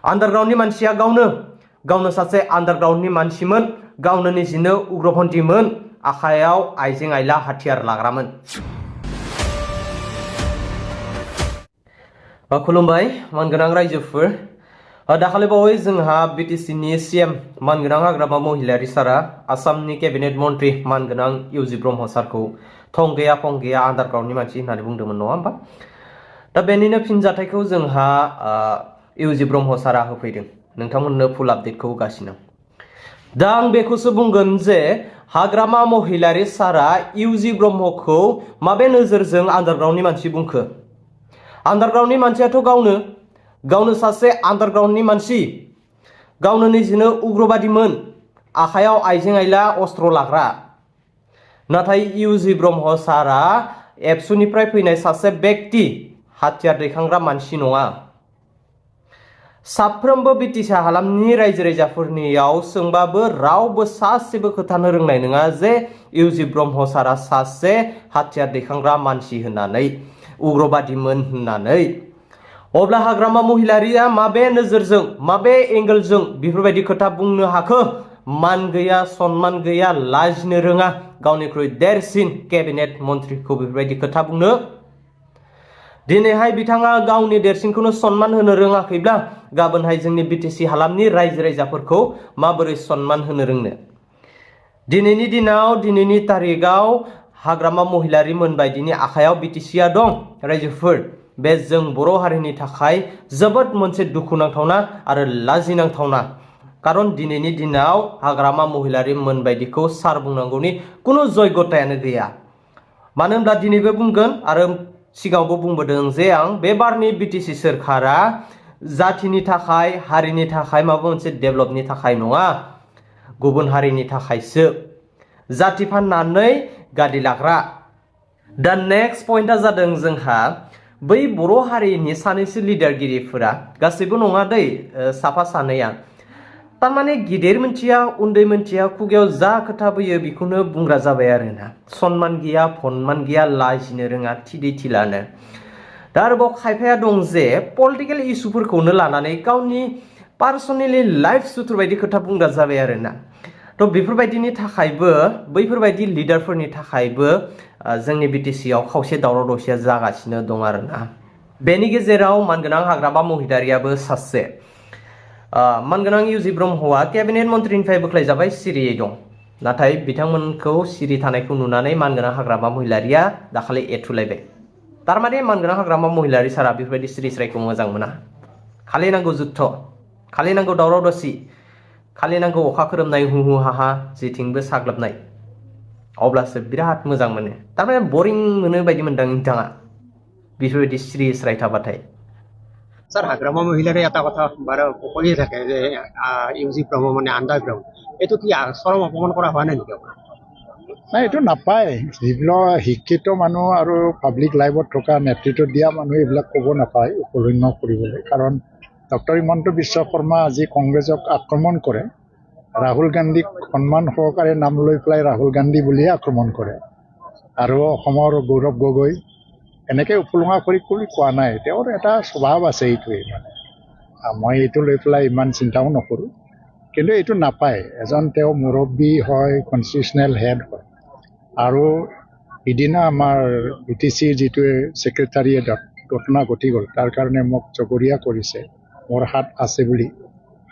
आन्डारग्राउन्डनि मानसिया गावनो सासे आन्डारग्राउन्डनि मानसिमोन गावनो निजिनो उग्रपन्थीमोन आखायाव आइजें आइला हाथियार लाग्रामोन। खुलुमबाय मानगोनां रायजोफोर। दाखालि बावै जोंहा बिटिसिनि सीएम मानगोनां हाग्रामा महिलारी सारा आसामनि केबिनेट मन्त्रि मानगोनां इउजि ब्रह्म सारखौ थं गैया फं गैया आन्डारग्राउन्डनि मानसि होननानै बुंदोंमोन नङा होमबा? दा बेनिनो फिनजाथायखौ जोंहा इउजि ब्रह्म सारा होफैदों। नोंथांमोननो फुल आपडेटखौ होगासिनो। दा आं बेखौसो बुंगोन जे हाग्रामा महिलारी सारा इउजि ब्रह्मखौ माबे नोजोरजों आन्डारग्राउन्डनि मानसि बुंखो? आन्डारग्राउन्डनि मानसियाथ' गावनो सासे आन्डारग्राउन्डनि मानसि गावनो निजिनो उग्रबादिमोन आखायाव आइजें आइला अस्त्र लाग्रा। नाथाय इउजि ब्रह्म सारा एबसुनिफ्राय फैनाय सासे व्यक्ति हाथियार दैखांग्रा मानसि नङा। साफ्रोमबो बिटिसि हालामनि रायजो राजाफोरनियाव सोंबाबो रावबो सासेबो खोथानो रोंनाय नङा जे इउजि ब्रह्म सारा सासे हाथियार दैखांग्रा मानसि होननानै उग्रबादिमोन होननानै। अब्ला हाग्रामा महिलारिया माबे नोजोरजों माबे एंगेलजों बेफोरबायदि खोथा बुंनो हाखो? मान गैया सनमान गैया लाजिनो रोङा गावनिख्रुइ देरसिन केबिनेट मन्त्रिखौ बेफोरबायदि खोथा बुंनो। दिनैहाय बिथाङा गावनि देरसिनखौनो सनमान होनो रोङाखैब्ला गाबोनहाय जोंनि बिटिसि हालामनि रायजो राजाफोरखौ माबोरै सनमान होनो रोंनो? दिनैनि दिनाव दिनैनि तारिखाव हाग्रामा महिलारि मोनबायदिनि आखायाव बिटिसिआ दं। रायजोफोर बे जों बर' हारिनि थाखाय जोबोद मोनसे दुखुनांथावना आरो लाजिनांथावना। खारन दिनैनि दिनाव हाग्रामा महिलारि मोनबायदिखौ सार बुंनांगौनि कुनु जयगतायानो गैया। मानो होनब्ला दिनैबो बुंगोन आरो सिगाङावबो बुंबोदों जे आं बे बारनि बिटिसि सोरखारा जाथिनि थाखाय हारिनि थाखाय माबा मोनसे डेभेलपनि थाखाय नङा, गुबुन हारिनि थाखायसो जाति फाननानै गादि लाग्रा। दा नेक्स्ट पइन्टआ जादों जोंहा बै बर' हारिनि सानैसो लिडारगिरिफोरा गासैबो नङा दै साफा सानैया थारमाने गिदिर मोनथिया उन्दै मोनथिया खुगायाव जा खोथा फैयो बेखौनो बुंग्रा जाबाय आरोना। सनमान गैया फनमान गैया लाजिनो रोङा थिदै थिलानो। दा आरोबाव खायफाया दं जे पलिटिकेल इसुफोरखौनो लानानै गावनि पार्सनेलि लाइफ सुथुर बायदि खोथा बुंग्रा जाबाय आरोना। थ' बेफोरबायदिनि थाखायबो बैफोरबायदि लिडारफोरनि थाखायबो जोंनि बिटिसिआव खावसे दावराव दावसिया जागासिनो दं आरोना। बेनि गेजेराव मानगोनां हाग्रामा महिलारियाबो सासे। मानगोनां इउजि ब्रह्मआ केबिनेट मन्त्रिनिफ्राय बोख्लायजाबाय सिरियै दं। नाथाय बिथांमोनखौ सिरि थानायखौ नुनानै मानगोनां हाग्रामा महिलारिया दाखालि एथुलायबाय। थारमाने मानगोनां हाग्रामा महिलारि सारा बेफोरबायदि सिरि स्रायखौ मोजां मोना। खालि नांगौ जुद्ध, खालि नांगौ दावराव दावसि, खालि नांगौ अखा खोरोमनाय हु हु हा हा जेथिंबो साग्लोबनाय। अब्लासो बिराद मोजां मोनो। थारमाने बरिं मोनो बायदि मोनदों नोंथाङा बेफोरबायदि सिरि स्राय थाबाथाय। স্যার হাগ্রামা মহিলারা এটা কথা বারে কৈয়ে থাকে যে ইউজি ব্ৰহ্ম মানে আণ্ডাৰগ্ৰাউণ্ড, এইটো কি চৰম অপমান কৰা হোৱা নাই নেকি আপোনাৰ? নাই, এইটো নাপায়। যিবিলাক শিক্ষিত মানুহ আৰু পাব্লিক লাইফত থকা নেতৃত্ব দিয়া মানুহ এইবিলাক ক'ব নাপায় উপলন্য কৰিবলৈ। কাৰণ ডক্টৰ হিমন্ত বিশ্ব শৰ্মা আজি কংগ্ৰেছক আক্ৰমণ কৰে, ৰাহুল গান্ধীক সন্মান সহকাৰে নাম লৈ পেলাই ৰাহুল গান্ধী বুলিয়ে আক্ৰমণ কৰে, আৰু অসমৰ গৌৰৱ গগৈ এনেকৈ উপলুঙা কৰি কোৱা নাই। তেওঁৰ এটা স্বভাৱ আছে এইটোৱেই। মানে মই এইটো লৈ পেলাই ইমান চিন্তাও নকৰোঁ, কিন্তু এইটো নাপায়। এজন তেওঁ মুৰব্বী হয়, কনষ্টিটিউচনেল হেড হয়, আৰু সিদিনা আমাৰ বিটিচিৰ যিটো ছেক্ৰেটাৰিয়েটত ঘটনা ঘটি গ'ল তাৰ কাৰণে মোক জগৰীয়া কৰিছে, মোৰ হাত আছে বুলি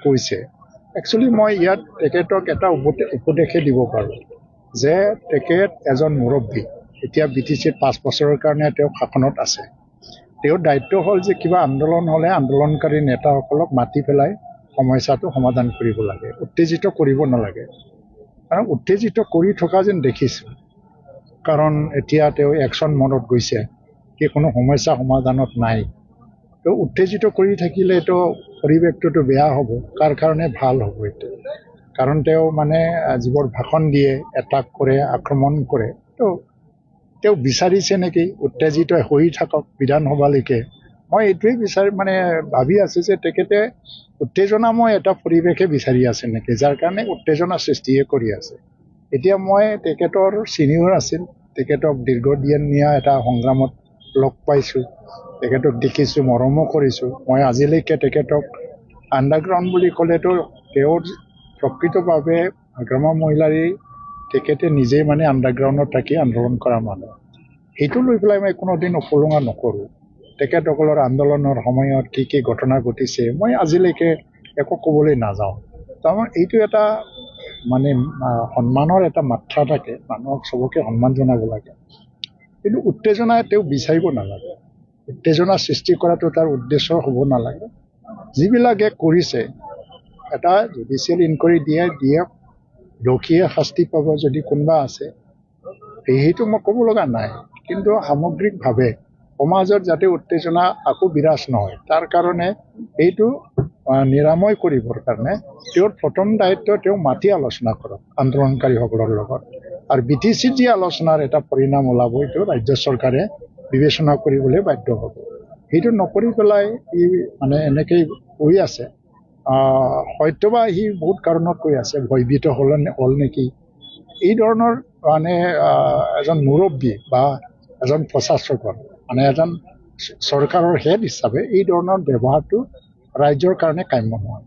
কৈছে। একচুৱেলি মই ইয়াত তেখেতক এটা উপদেশে দিব পাৰোঁ যে তেখেত এজন মুৰব্বী। এতিয়া বিটিচিত 5 বছৰৰ কাৰণে তেওঁ শাসনত আছে। তেওঁৰ দায়িত্ব হ'ল যে কিবা আন্দোলন হ'লে আন্দোলনকাৰী নেতাসকলক মাতি পেলাই সমস্যাটো সমাধান কৰিব লাগে, উত্তেজিত কৰিব নালাগে। কাৰণ উত্তেজিত কৰি থকা যেন দেখিছোঁ, কাৰণ এতিয়া তেওঁ একশ্যন মনত গৈছে কি কোনো সমস্যা সমাধানত নাই। তো উত্তেজিত কৰি থাকিলেতো পৰিৱেশটোতো বেয়া হ'ব, কাৰ কাৰণে ভাল হ'ব এইটো? কাৰণ তেওঁ মানে যিবোৰ ভাষণ দিয়ে, এটাক কৰে, আক্ৰমণ কৰে, তো তেওঁ বিচাৰিছে নেকি উত্তেজিত হৈ থাকক বিধানসভালৈকে? মই এইটোৱেই ভাবি আছোঁ যে তেখেতে উত্তেজনাময় এটা পৰিৱেশে বিচাৰি আছে নেকি, যাৰ কাৰণে উত্তেজনা সৃষ্টিয়ে কৰি আছে। এতিয়া মই তেখেতৰ ছিনিয়ৰ আছিল, তেখেতক দীৰ্ঘদিনীয়া এটা সংগ্ৰামত লগ পাইছোঁ, তেখেতক দেখিছোঁ, মৰমো কৰিছোঁ। মই আজিলৈকে তেখেতক আণ্ডাৰগ্ৰাউণ্ড বুলি ক'লেতো তেওঁৰ প্ৰকৃতভাৱে হাগ্ৰামা মহিলাৰী তেখেতে নিজেই মানে আণ্ডাৰগ্ৰাউণ্ডত থাকি আন্দোলন কৰা মানুহ। সেইটো লৈ পেলাই মই কোনোদিন উপলুঙা নকৰোঁ। তেখেতসকলৰ আন্দোলনৰ সময়ত কি ঘটনা ঘটিছে মই আজিলৈকে একো ক'বলৈ নাযাওঁ। তাৰমানে এইটো এটা মানে সন্মানৰ এটা মাত্ৰা থাকে, মানুহক চবকে সন্মান জনাব লাগে, কিন্তু উত্তেজনা তেওঁ বিচাৰিব নালাগে। উত্তেজনা সৃষ্টি কৰাটো তাৰ উদ্দেশ্য হ'ব নালাগে। যিবিলাকে কৰিছে এটা জুডিচিয়েল ইনকুৱাৰী দিয়ক, দোষীয়ে শাস্তি পাব যদি কোনোবা আছে, সেইটো মই ক'ব লগা নাই। কিন্তু সামগ্ৰিকভাৱে সমাজত যাতে উত্তেজনা আকৌ বিৰাজ নহয়, তাৰ কাৰণে এইটো নিৰাময় কৰিবৰ কাৰণে তেওঁৰ প্ৰথম দায়িত্ব তেওঁ মাতি আলোচনা কৰক আন্দোলনকাৰীসকলৰ লগত। আৰু BTCৰ যি আলোচনাৰ এটা পৰিণাম ওলাব, এইটো ৰাজ্য চৰকাৰে বিবেচনা কৰিবলৈ বাধ্য হ'ব। সেইটো নকৰি পেলাই সি মানে এনেকেই কৈ আছে, হয়তোবা সি বহুত কাৰণত কৈ আছে, ভয়ভীত হ'ল নেকি, এই ধৰণৰ মানে এজন মুৰব্বী বা এজন প্ৰশাসকৰ মানে এজন চৰকাৰৰ হেড হিচাপে এই ধৰণৰ ব্যৱহাৰটো ৰাইজৰ কাৰণে কাম্য নহয়।